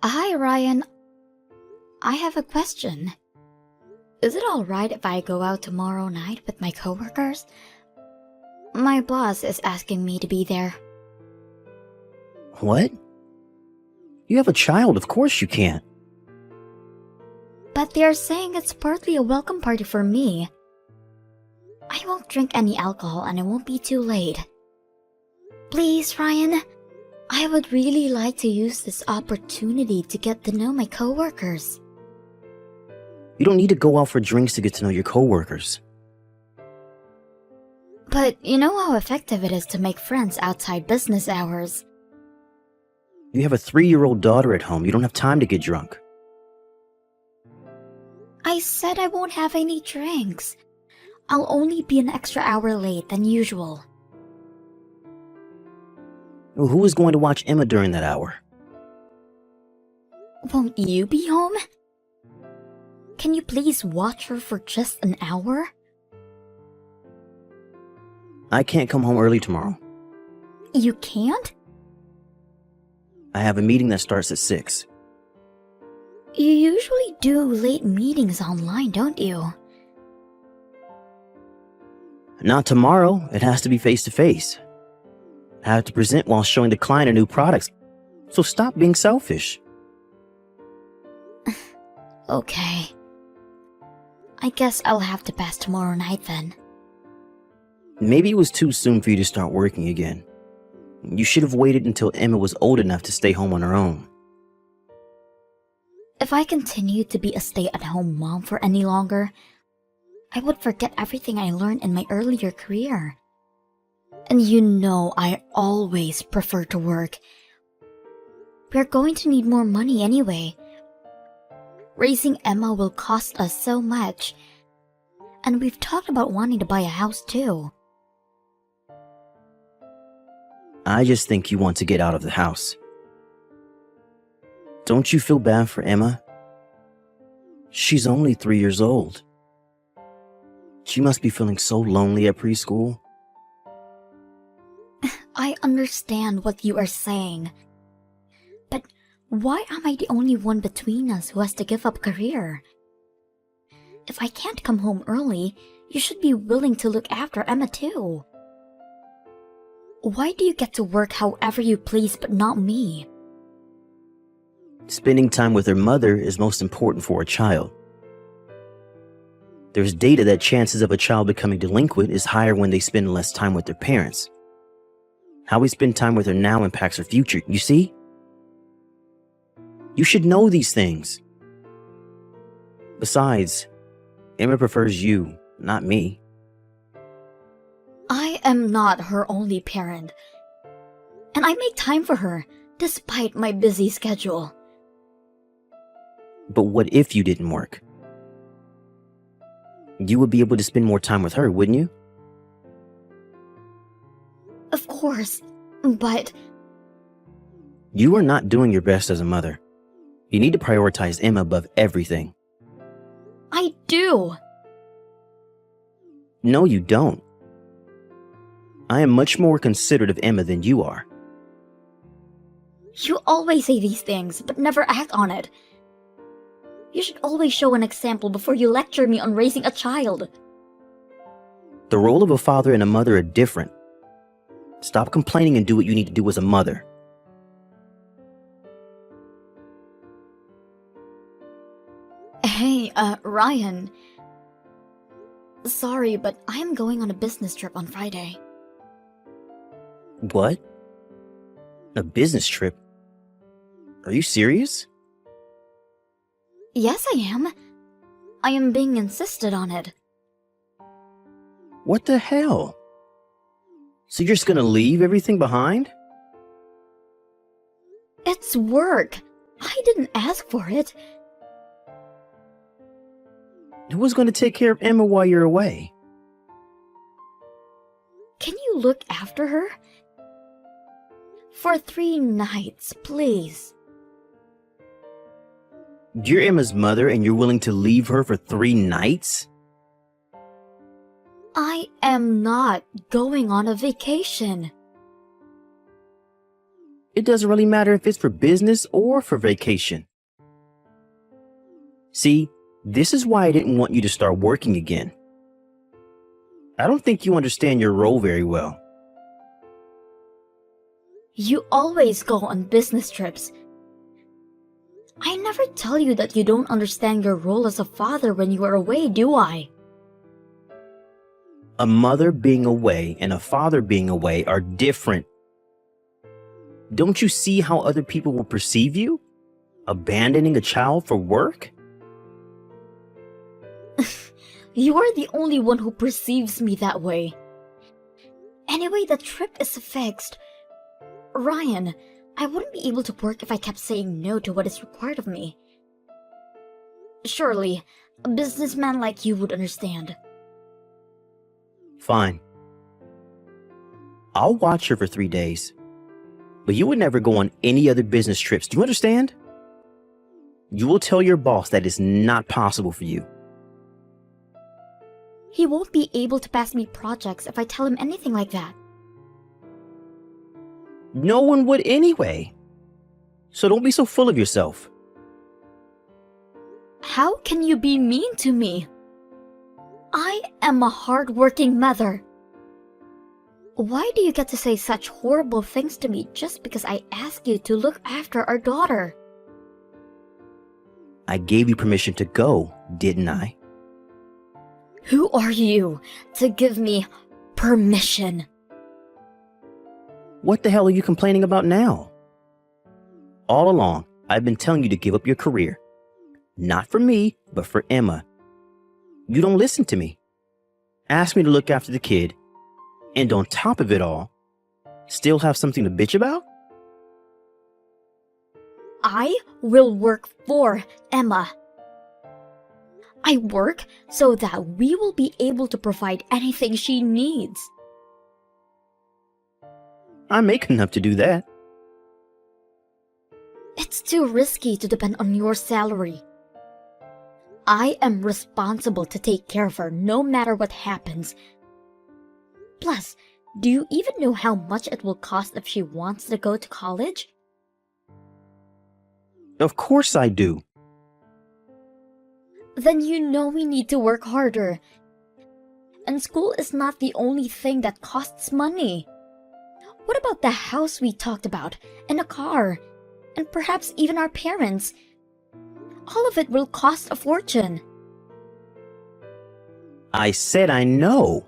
Hi, Ryan. I have a question. Is it alright if I go out tomorrow night with my coworkers? My boss is asking me to be there. What? You have a child, of course you can't. But they're saying it's partly a welcome party for me. I won't drink any alcohol and it won't be too late. Please, Ryan. I would really like to use this opportunity to get to know my coworkers. You don't need to go out for drinks to get to know your coworkers. But you know how effective it is to make friends outside business hours. You have a 3-year-old daughter at home. You don't have time to get drunk. I said I won't have any drinks. I'll only be an extra hour late than usual. Well, who is going to watch Emma during that hour? Won't you be home? Can you please watch her for just an hour? I can't come home early tomorrow. You can't? I have a meeting that starts at 6. You usually do late meetings online, don't you? Not tomorrow. It has to be face-to-face. I have to present while showing the client a new product. So stop being selfish. Okay. I guess I'll have to pass tomorrow night then. Maybe it was too soon for you to start working again. You should have waited until Emma was old enough to stay home on her own. If I continued to be a stay-at-home mom for any longer, I would forget everything I learned in my earlier career. And you know I always prefer to work. We're going to need more money anyway. Raising Emma will cost us so much. And we've talked about wanting to buy a house too. I just think you want to get out of the house. Don't you feel bad for Emma? She's only 3 years old. She must be feeling so lonely at preschool. I understand what you are saying. But why am I the only one between us who has to give up career? If I can't come home early, you should be willing to look after Emma too. Why do you get to work however you please but not me? Spending time with her mother is most important for a child. There's data that chances of a child becoming delinquent is higher when they spend less time with their parents. How we spend time with her now impacts her future, you see? You should know these things. Besides, Emma prefers you, not me. I am not her only parent. And I make time for her, despite my busy schedule. But what if you didn't work? You would be able to spend more time with her, wouldn't you? Of course, but... You are not doing your best as a mother. You need to prioritize Emma above everything. I do! No, you don't. I am much more considerate of Emma than you are. You always say these things, but never act on it. You should always show an example before you lecture me on raising a child. The role of a father and a mother are different. Stop complaining and do what you need to do as a mother. Hey, Ryan. Sorry, but I am going on a business trip on Friday. What? A business trip? Are you serious? Yes, I am. I am being insisted on it. What the hell? So you're just gonna leave everything behind? It's work. I didn't ask for it. Who's gonna take care of Emma while you're away? Can you look after her? For 3 nights, please. You're Emma's mother and you're willing to leave her for 3 nights? I am not going on a vacation. It doesn't really matter if it's for business or for vacation. See, this is why I didn't want you to start working again. I don't think you understand your role very well. You always go on business trips. I never tell you that you don't understand your role as a father when you are away, do I? A mother being away and a father being away are different. Don't you see how other people will perceive you? Abandoning a child for work? You are the only one who perceives me that way. Anyway, the trip is fixed. Ryan, I wouldn't be able to work if I kept saying no to what is required of me. Surely, a businessman like you would understand. Fine. I'll watch her for 3 days. But you would never go on any other business trips. Do you understand? You will tell your boss that it's not possible for you. He won't be able to pass me projects if I tell him anything like that. No one would anyway. So don't be so full of yourself. How can you be mean to me? I am a hard-working mother. Why do you get to say such horrible things to me just because I ask you to look after our daughter? I gave you permission to go, didn't I? Who are you to give me permission? What the hell are you complaining about now? All along, I've been telling you to give up your career. Not for me, but for Emma. You don't listen to me. Ask me to look after the kid, and on top of it all, still have something to bitch about? I will work for Emma. I work so that we will be able to provide anything she needs. I make enough to do that. It's too risky to depend on your salary. I am responsible to take care of her no matter what happens. Plus, do you even know how much it will cost if she wants to go to college? Of course I do. Then you know we need to work harder. And school is not the only thing that costs money. What about the house we talked about, and a car, and perhaps even our parents? All of it will cost a fortune. I said I know.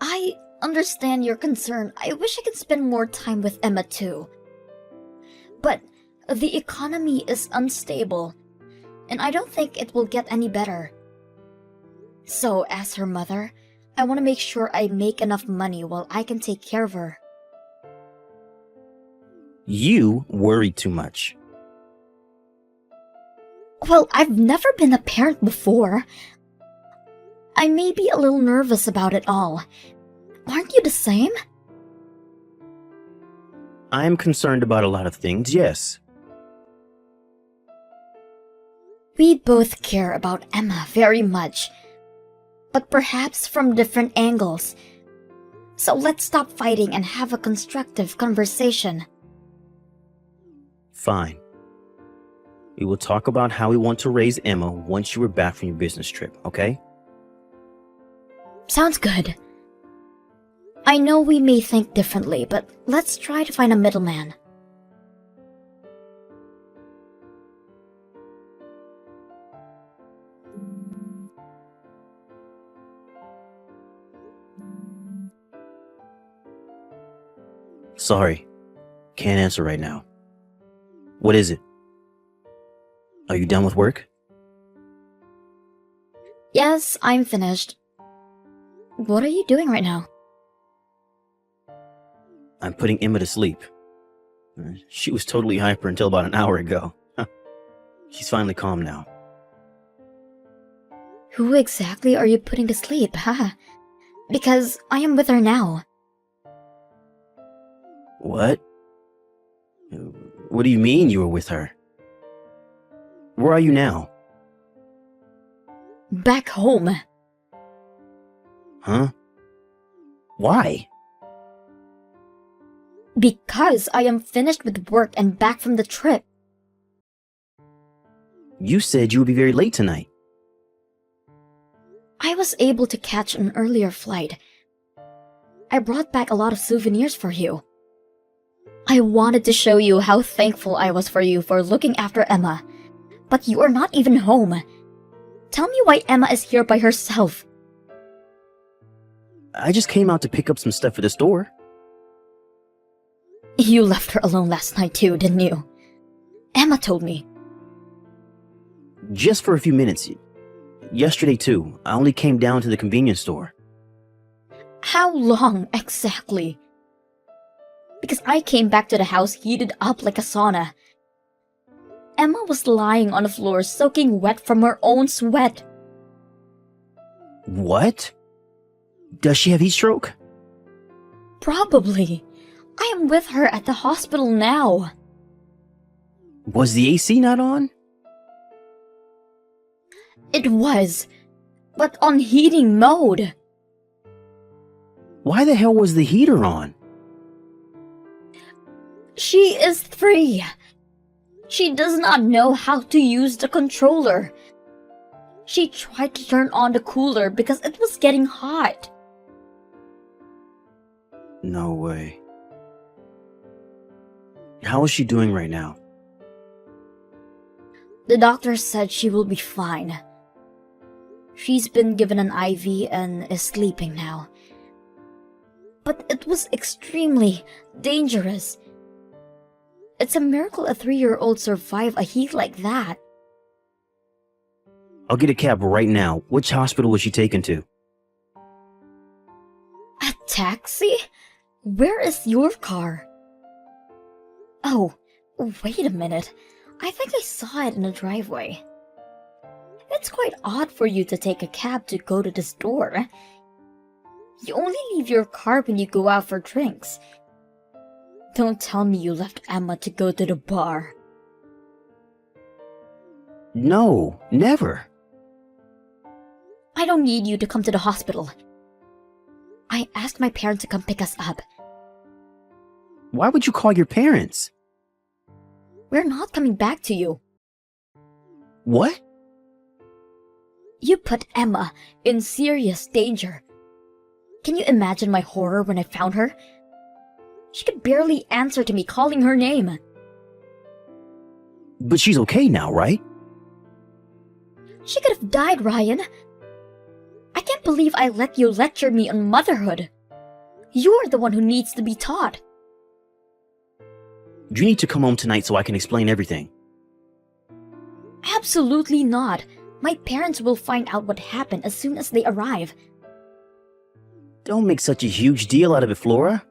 I understand your concern. I wish I could spend more time with Emma too. But the economy is unstable, and I don't think it will get any better. So, as her mother, I want to make sure I make enough money while I can take care of her. You worry too much. Well, I've never been a parent before. I may be a little nervous about it all. Aren't you the same? I am concerned about a lot of things, yes. We both care about Emma very much, but perhaps from different angles. So let's stop fighting and have a constructive conversation. Fine. We will talk about how we want to raise Emma once you are back from your business trip, okay? Sounds good. I know we may think differently, but let's try to find a middleman. Sorry. Can't answer right now. What is it? Are you done with work? Yes, I'm finished. What are you doing right now? I'm putting Emma to sleep. She was totally hyper until about an hour ago. She's finally calm now. Who exactly are you putting to sleep, huh? Because I am with her now. What? What do you mean you were with her? Where are you now? Back home. Huh? Why? Because I am finished with work and back from the trip. You said you would be very late tonight. I was able to catch an earlier flight. I brought back a lot of souvenirs for you. I wanted to show you how thankful I was for you for looking after Emma. But you are not even home. Tell me why Emma is here by herself. I just came out to pick up some stuff at the store. You left her alone last night too, didn't you? Emma told me. Just for a few minutes. Yesterday too, I only came down to the convenience store. How long exactly? Because I came back to the house heated up like a sauna. Emma was lying on the floor soaking wet from her own sweat. What? Does she have heat stroke? Probably. I am with her at the hospital now. Was the AC not on? It was, but on heating mode. Why the hell was the heater on? She is 3. She does not know how to use the controller. She tried to turn on the cooler because it was getting hot. No way. How is she doing right now? The doctor said she will be fine. She's been given an IV and is sleeping now. But it was extremely dangerous. It's a miracle a 3-year-old survived a heat like that. I'll get a cab right now. Which hospital was she taken to? A taxi? Where is your car? Oh, wait a minute. I think I saw it in the driveway. It's quite odd for you to take a cab to go to the store. You only leave your car when you go out for drinks. Don't tell me you left Emma to go to the bar. No, never. I don't need you to come to the hospital. I asked my parents to come pick us up. Why would you call your parents? We're not coming back to you. What? You put Emma in serious danger. Can you imagine my horror when I found her? She could barely answer to me calling her name. But she's okay now, right? She could have died, Ryan. I can't believe I let you lecture me on motherhood. You're the one who needs to be taught. You need to come home tonight so I can explain everything. Absolutely not. My parents will find out what happened as soon as they arrive. Don't make such a huge deal out of it, Flora.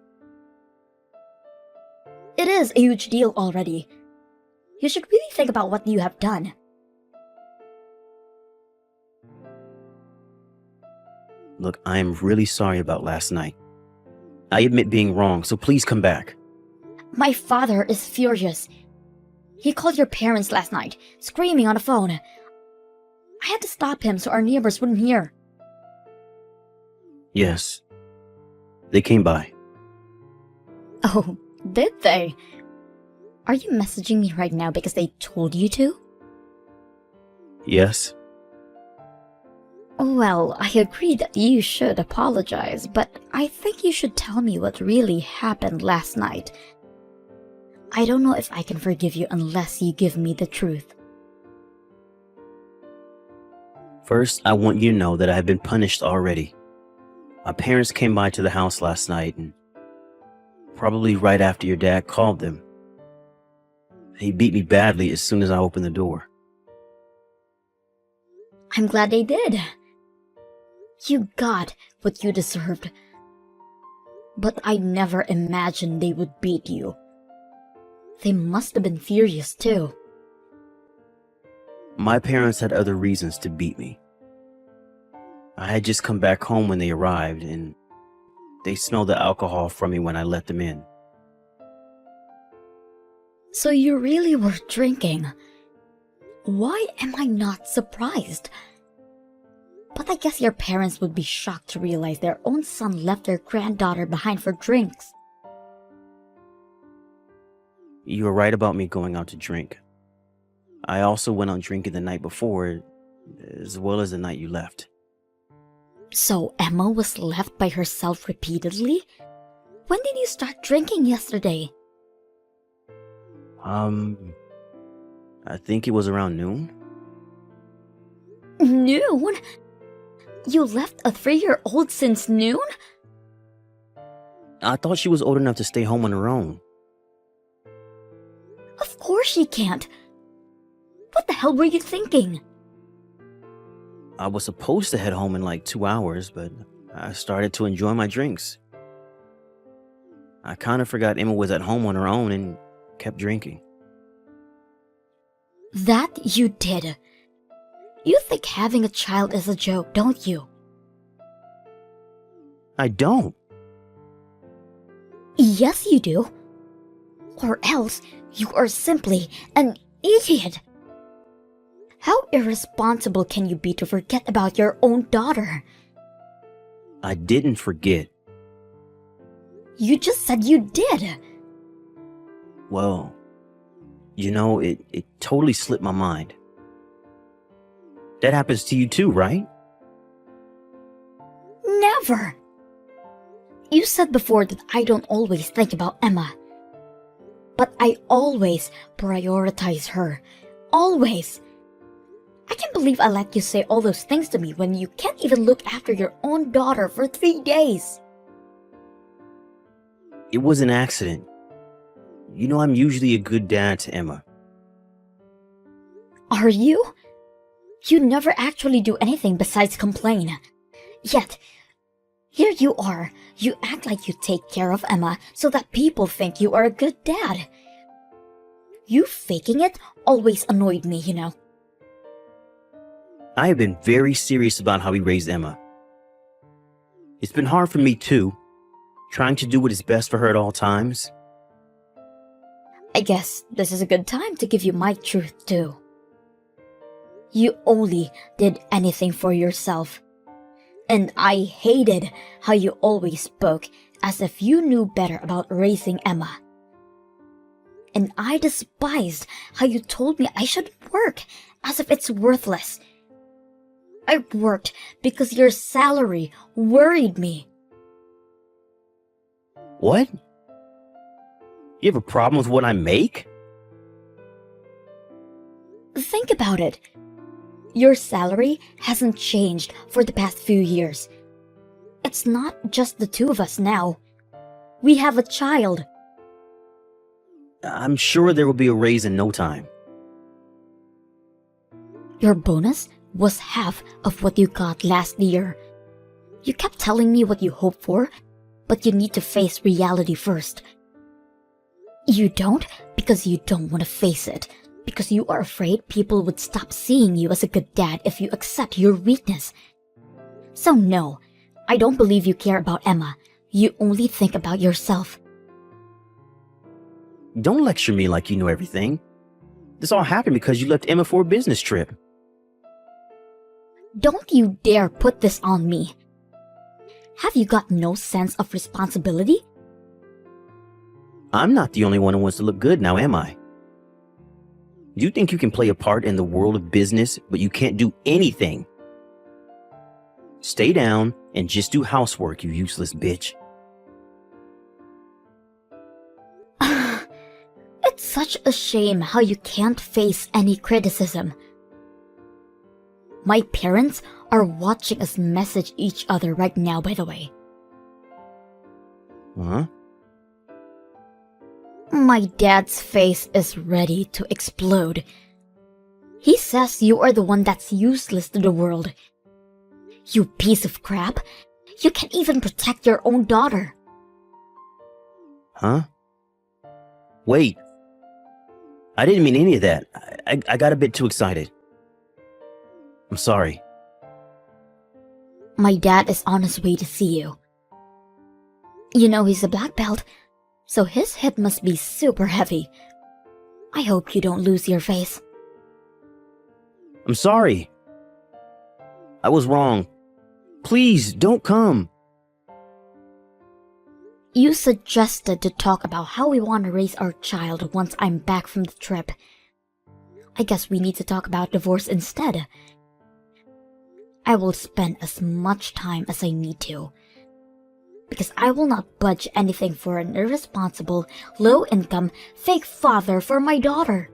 It is a huge deal already. You should really think about what you have done. Look, I am really sorry about last night. I admit being wrong, so please come back. My father is furious. He called your parents last night, screaming on the phone. I had to stop him so our neighbors wouldn't hear. Yes. They came by. Oh, did they? Are you messaging me right now because they told you to? Yes. Well, I agree that you should apologize, but I think you should tell me what really happened last night. I don't know if I can forgive you unless you give me the truth. First, I want you to know that I have been punished already. My parents came by to the house last night, and probably right after your dad called them. He beat me badly as soon as I opened the door. I'm glad they did. You got what you deserved. But I never imagined they would beat you. They must have been furious too. My parents had other reasons to beat me. I had just come back home when they arrived, and they smelled the alcohol from me when I let them in. So you really were drinking. Why am I not surprised? But I guess your parents would be shocked to realize their own son left their granddaughter behind for drinks. You were right about me going out to drink. I also went out drinking the night before, as well as the night you left. So Emma was left by herself repeatedly? When did you start drinking yesterday? I think it was around noon. Noon? You left a 3-year-old since noon? I thought she was old enough to stay home on her own. Of course she can't. What the hell were you thinking? I was supposed to head home in like 2 hours, but I started to enjoy my drinks. I kind of forgot Emma was at home on her own and kept drinking. That you did. You think having a child is a joke, don't you? I don't. Yes, you do. Or else you are simply an idiot. How irresponsible can you be to forget about your own daughter? I didn't forget. You just said you did. Well, it totally slipped my mind. That happens to you too, right? Never. You said before that I don't always think about Emma. But I always prioritize her. Always. I can't believe I let you say all those things to me when you can't even look after your own daughter for 3 days. It was an accident. You know I'm usually a good dad to Emma. Are you? You never actually do anything besides complain. Yet, here you are. You act like you take care of Emma so that people think you are a good dad. You faking it always annoyed me, you know. I have been very serious about how we raised Emma. It's been hard for me too, trying to do what is best for her at all times. I guess this is a good time to give you my truth too. You only did anything for yourself. And I hated how you always spoke as if you knew better about raising Emma. And I despised how you told me I should work as if it's worthless. I worked because your salary worried me. What? You have a problem with what I make? Think about it. Your salary hasn't changed for the past few years. It's not just the two of us now. We have a child. I'm sure there will be a raise in no time. Your bonus was half of what you got last year. You kept telling me what you hope for, but you need to face reality first. You don't because you don't want to face it, because you are afraid people would stop seeing you as a good dad if you accept your weakness. So no, I don't believe you care about Emma. You only think about yourself. Don't lecture me like you know everything. This all happened because you left Emma for a business trip. Don't you dare put this on me. Have you got no sense of responsibility? I'm not the only one who wants to look good now, am I? You think you can play a part in the world of business, but you can't do anything. Stay down and just do housework, you useless bitch. It's such a shame how you can't face any criticism. My parents are watching us message each other right now, by the way. Huh? My dad's face is ready to explode. He says you are the one that's useless to the world. You piece of crap. You can't even protect your own daughter. Huh? Wait. I didn't mean any of that. I got a bit too excited. I'm sorry. My dad is on his way to see you. You know he's a black belt, so his hit must be super heavy. I hope you don't lose your face. I'm sorry. I was wrong. Please, don't come. You suggested to talk about how we want to raise our child once I'm back from the trip. I guess we need to talk about divorce instead. I will spend as much time as I need to, because I will not budge anything for an irresponsible, low-income, fake father for my daughter.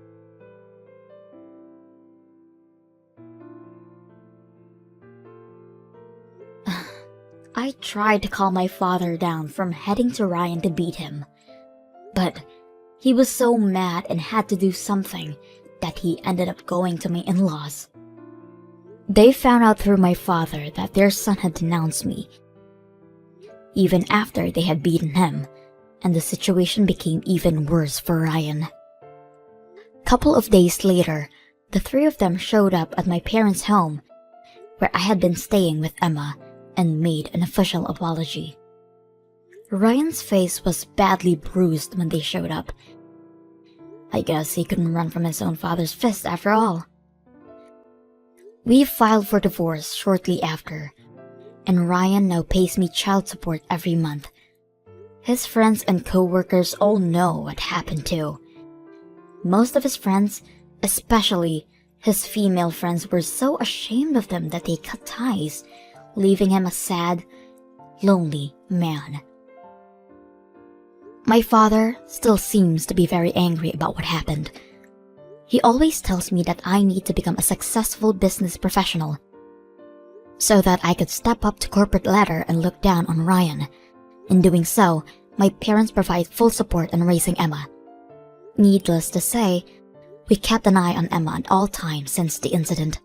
I tried to calm my father down from heading to Ryan to beat him, but he was so mad and had to do something that he ended up going to my in-laws. They found out through my father that their son had denounced me, even after they had beaten him, and the situation became even worse for Ryan. Couple of days later, the three of them showed up at my parents' home, where I had been staying with Emma, and made an official apology. Ryan's face was badly bruised when they showed up. I guess he couldn't run from his own father's fist after all. We filed for divorce shortly after, and Ryan now pays me child support every month. His friends and co-workers all know what happened too. Most of his friends, especially his female friends, were so ashamed of them that they cut ties, leaving him a sad, lonely man. My father still seems to be very angry about what happened. He always tells me that I need to become a successful business professional, so that I could step up to corporate ladder and look down on Ryan. In doing so, my parents provide full support in raising Emma. Needless to say, we kept an eye on Emma at all times since the incident.